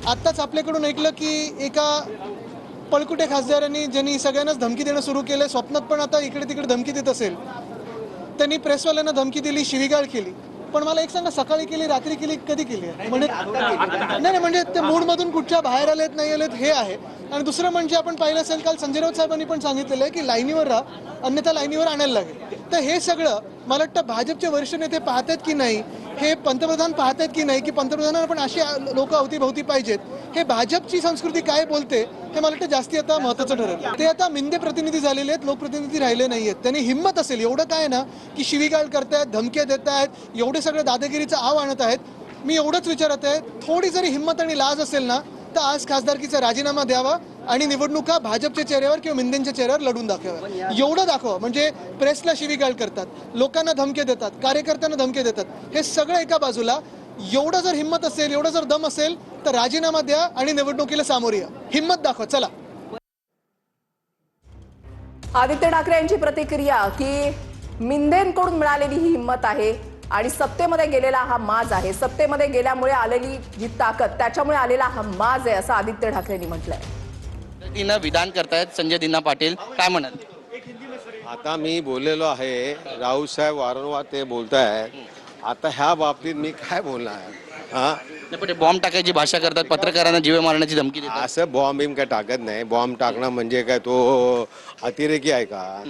आत्ताच आपल्याकडून ऐकलं की एका पळकुटे खासदारांनी ज्यांनी सगळ्यांनाच धमकी देणं सुरू केलं, स्वप्नात पण आता इकडे तिकडे धमकी देत असेल, त्यांनी प्रेसवाल्यांना धमकी दिली, शिवीगाळ केली. पण मला एक सांगा, सकाळी केली, रात्री केली, कधी केली आहे? म्हणजे नाही म्हणजे ते मूडमधून कुठच्या बाहेर आलेत नाही आलेत हे आहे. आणि दुसरं म्हणजे आपण पाहिलं असेल, काल संजय राऊत साहेबांनी पण सांगितलेलं आहे की लाईनीवर राहा, अन्यथा लाईनीवर आणायला लागेल. तर हे सगळं मला वाटतं भाजपचे वरिष्ठ नेते पाहतात की नाही, हे पंतप्रधान पाहतात की नाही, की पंतप्रधानांना पण अशी लोक अवतीभवती पाहिजेत, हे भाजपची संस्कृती काय बोलते हे मला वाटतं जास्ती आता महत्त्वाचं ठरेल. ते आता मिंदे प्रतिनिधी झालेले आहेत, लोकप्रतिनिधी राहिले नाही आहेत. त्यांनी हिंमत असेल एवढं काय ना की शिवीगाळ करतायत, धमक्या देत आहेत, एवढे सगळे दादागिरीचं आव आणत आहेत. मी एवढंच विचारत आहे, थोडी जरी हिंमत आणि लाज असेल ना तर आज खासदारकीचा राजीनामा द्यावा आणि निवडणुका भाजपच्या चेहऱ्यावर किंवा मिंदेंच्या चेहऱ्यावर लढून दाखवाव्या. एवढं दाखवा. म्हणजे प्रेसला शिवीगाळ करतात, लोकांना धमके देतात, कार्यकर्त्यांना धमके देतात, हे सगळं एका बाजूला. एवढं जर हिंमत असेल, एवढं जर दम असेल तर राजीनामा द्या आणि निवडणुकीला सामोरे या. हिंमत दाखवा. चला. आदित्य ठाकरे यांची प्रतिक्रिया की मिंदेंकडून मिळालेली ही हिंमत आहे आणि सत्तेमध्ये गेलेला हा माज आहे, सत्तेमध्ये गेल्यामुळे आलेली जी ताकद त्याच्यामुळे आलेला हा माज आहे असं आदित्य ठाकरेंनी म्हटलंय. विधान करतायत संजय दिना पाटील, काय म्हणाल? आता मी बोललेलो आहे, राऊत साहेब वारंवार ते बोलतायत. आता ह्या बाबतीत मी काय बोलणार? बॉम्ब टाकायची भाषा करतात, पत्रकारांना जीवे मारण्याची धमकी देतात. असं बॉम्ब बिम काय टाकत नाही. बॉम्ब टाकणं म्हणजे काय तो अतिरेकी आहे का?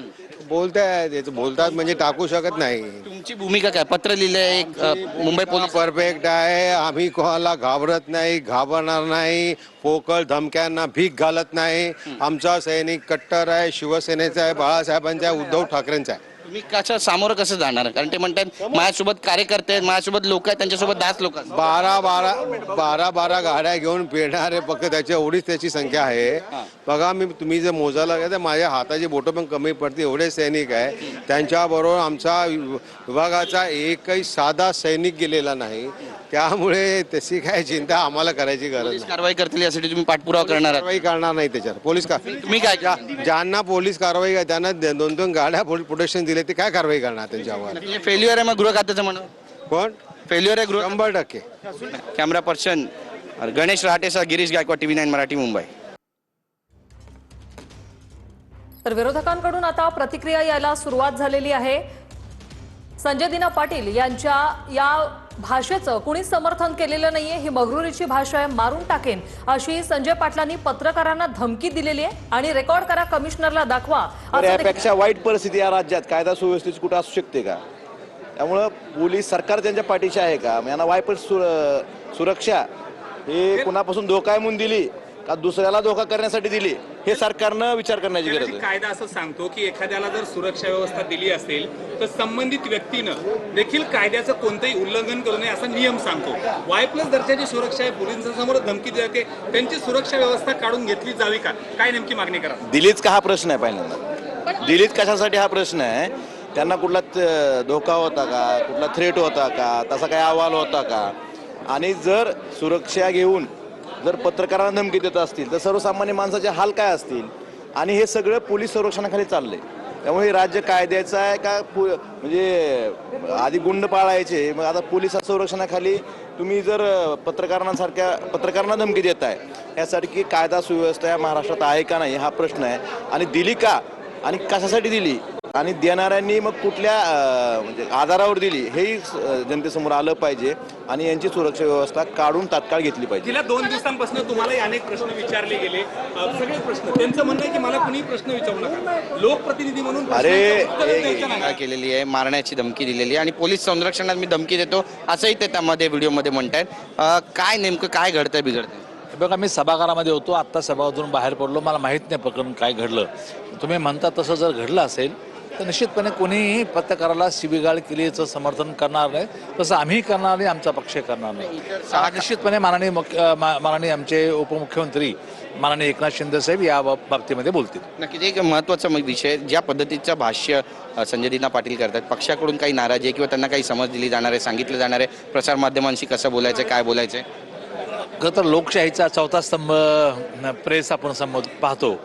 बोलतात म्हणजे टाकू शकत नाही. तुमची भूमिका काय? पत्र लिहिलंय एक मुंबई पोलीस. परफेक्ट आहे. आम्ही कोणाला घाबरत नाही, घाबरणार नाही. पोकळ धमक्यांना भीक घालत नाही. आमचा सैनिक कट्टर आहे, शिवसेनेचा आहे, बाळासाहेबांचा आहे, उद्धव ठाकरेंचा आहे. तुम्ही कसं सामोरं कसं जाणार? कारण ते म्हणतात माझ्यासोबत कार्यकर्ते आहेत, माझ्यासोबत लोक आहेत, त्यांच्यासोबत 10 लोक. 12 गाड्या घेऊन फिरणारे फक्त त्याच्या एवढीच त्याची संख्या आहे. बघा, तुम्ही जर मोजायला गेलं तर माझ्या हाताची बोटं पण कमी पडते, एवढे सैनिक आहे. त्यांच्याबरोबर आमचा विभागाचा एकही साधा सैनिक गेलेला नाही. त्यामुळे तशी काय चिंता आम्हाला करायची गरज नाही. कारवाई करतील यासाठी तुम्ही पाठपुरावा करणार? कारवाई करणार नाही त्याच्यावर. पोलीस तुम्ही काय ज्यांना पोलीस कारवाई आहे त्यांना 2-2 गाड्या प्रोटेक्शन दिले, ते काय कारवाई करणार त्यांच्यावर? फेल्युअर आहे मग गृह खात्याचं म्हणून. कोण फेल्युअर आहे गृह? 100%. कॅमेरा पर्सन गणेश रहाटेसह गिरीश गायकवाड, TV9 मराठी, मुंबई. तर विरोधकांकडून आता प्रतिक्रिया यायला सुरुवात झालेली आहे. संजय दिना पाटील यांच्या या भाषेचं कुणी समर्थन केलेलं नाहीये, ही मगरुरीची भाषा आहे, मारून टाकेन अशी संजय पाटलांनी पत्रकारांना धमकी दिलेली आहे आणि रेकॉर्ड करा, कमिशनरला दाखवा. यापेक्षा वाईट परिस्थिती या राज्यात कायदा सुव्यवस्थेची कुठे असू शकते का? त्यामुळं पोलीस सरकार त्यांच्या पाठीशी आहे का? यांना वाईट सुरक्षा हे कुणापासून धोका म्हणून दिली का दुसऱ्याला धोका करण्यासाठी दिली, हे सरकारनं विचार करण्याची गरज आहे. कायदा असं सांगतो की एखाद्याला जर सुरक्षा व्यवस्था दिली असेल तर संबंधित व्यक्तीनं देखील कायद्याचं कोणतंही उल्लंघन करू नये असा नियम सांगतो. Y+ दर्जाची सुरक्षा आहे, पोलिसांसमोर धमकी देते, त्यांची सुरक्षा व्यवस्था काढून घेतली जावी का? काय नेमकी मागणी करा? दिलीच का हा प्रश्न आहे. पहिल्यांदा दिलीच कशासाठी हा प्रश्न आहे? त्यांना कुठला धोका होता का, कुठला थ्रेट होता का, तसा काही अहवाल होता का? आणि जर सुरक्षा घेऊन जर पत्रकारांना धमकी देत असतील तर सर्वसामान्य माणसाचे हाल काय असतील? आणि हे सगळं पोलीस संरक्षणाखाली चाललंय. त्यामुळे हे राज्य कायद्याचं आहे का? म्हणजे आधी गुंड पाळायचे, मग आता पोलीस संरक्षणाखाली तुम्ही जर पत्रकारांना धमकी देताय, यासारखी कायदा सुव्यवस्था या महाराष्ट्रात आहे का नाही हा प्रश्न आहे. आणि दिली का आणि कशासाठी दिली आणि देणाऱ्यांनी मग कुठल्या म्हणजे आधारावर दिली हेही जनतेसमोर आलं पाहिजे. आणि यांची सुरक्षा व्यवस्था काढून तात्काळ घेतली पाहिजे. गेल्या 2 दिवसांपासून तुम्हालाही अनेक प्रश्न विचारले गेले, सगळे प्रश्न त्यांचं म्हणणं आहे की मला कुणी प्रश्न विचारू नका, लोकप्रतिनिधी म्हणून केलेली आहे, मारण्याची धमकी दिलेली आहे आणि पोलीस संरक्षणात मी धमकी देतो असंही ते त्यामध्ये व्हिडिओमध्ये म्हणतायत. काय नेमकं काय घडतंय बिघडतंय? बघा, मी सभागृहामध्ये होतो, आत्ता सभागृहातून बाहेर पडलो, मला माहीत नाही प्रकरण काय घडलं. तुम्ही म्हणता तसं जर घडलं असेल तर निश्चितपणे कोणीही पत्रकाराला शिवीगाळ केलीचं समर्थन करणार नाही, तसं आम्ही करणार नाही, आमचा पक्ष करणार नाही. निश्चितपणे माननीय आमचे उपमुख्यमंत्री माननीय एकनाथ शिंदे साहेब या बाबतीमध्ये बोलतील. नक्कीच एक महत्त्वाचा विषय, ज्या पद्धतीचं भाष्य संजय दिना पाटील करतात, पक्षाकडून काही नाराजी आहे किंवा त्यांना काही समज दिली जाणार आहे, सांगितलं जाणार आहे प्रसारमाध्यमांशी कसं बोलायचं, काय बोलायचं? खरं तर लोकशाहीचा 4था स्तंभ प्रेस आपण पाहतो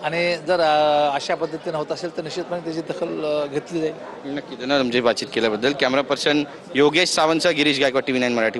आणि जर अशा पद्धतीने होत असेल तर निश्चितपणे त्याची दखल घेतली जाईल. नक्की. धन्यवाद तुमची बातचीत केल्याबद्दल. Camera person Yogesh Sawant, Girish Gaikwad, TV9 Marathi.